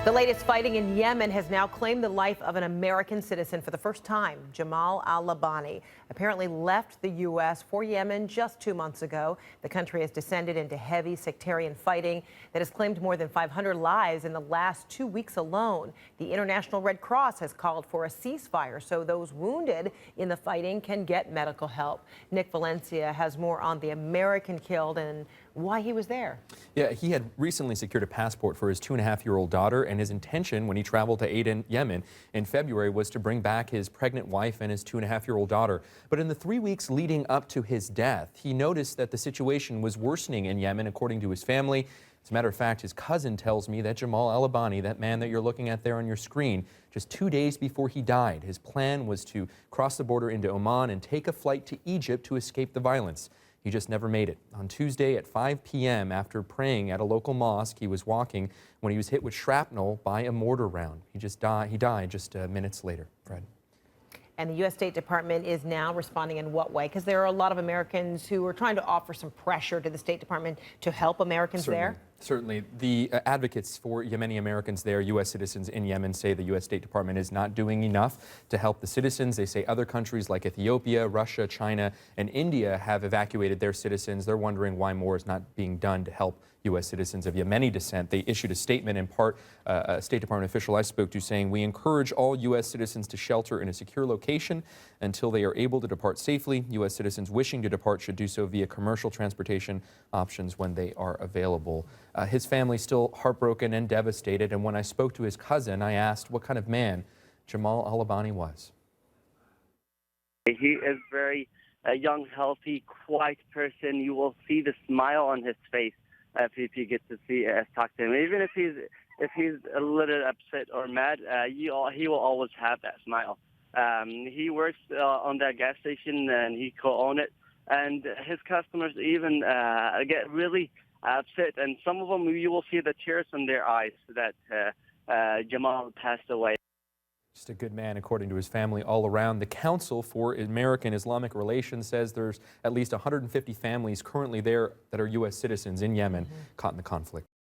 The latest fighting in Yemen has now claimed the life of an American citizen for the first time. Jamal al-Labani apparently left the U.S. for Yemen just 2 months ago. The country has descended into heavy sectarian fighting that has claimed more than 500 lives in the last 2 weeks alone. The International Red Cross has called for a ceasefire so those wounded in the fighting can get medical help. Nick Valencia has more on the American killed and why he was there. Yeah, he had recently secured a passport for his 2.5-year-old daughter, and his intention when he traveled to aid in Yemen in February was to bring back his pregnant wife and his 2.5-year-old daughter. But in the 3 weeks leading up to his death, he noticed that the situation was worsening in Yemen, according to his family. As a matter of fact, his cousin tells me that Jamal al-Labani, that man that you're looking at there on your screen, just 2 days before he died, his plan was to cross the border into Oman and take a flight to Egypt to escape the violence. He just never made it. On Tuesday at 5 p.m., after praying at a local mosque, he was walking when he was hit with shrapnel by a mortar round. He died just minutes later. Fred. And the U.S. State Department is now responding in what way? Because there are a lot of Americans who are trying to offer some pressure to the State Department to help Americans there. Certainly. The advocates for Yemeni Americans there, U.S. citizens in Yemen, say the U.S. State Department is not doing enough to help the citizens. They say other countries like Ethiopia, Russia, China, and India have evacuated their citizens. They're wondering why more is not being done to help U.S. citizens of Yemeni descent. They issued a statement, in part, a State Department official I spoke to saying, "We encourage all U.S. citizens to shelter in a secure location until they are able to depart safely. U.S. citizens wishing to depart should do so via commercial transportation options when they are available." His family's still heartbroken and devastated, and when I spoke to his cousin, I asked what kind of man Jamal al-Labani was. He is very young, healthy, quiet person. You will see the smile on his face if you get to talk to him. Even if he's a little upset or mad, he will always have that smile. He works on that gas station and he co-owns it, and his customers even get really upset, and some of them you will see the tears in their eyes that Jamal passed away. Just a good man, according to his family all around. The Council for American Islamic Relations says there's at least 150 families currently there that are U.S. citizens in Yemen caught in the conflict.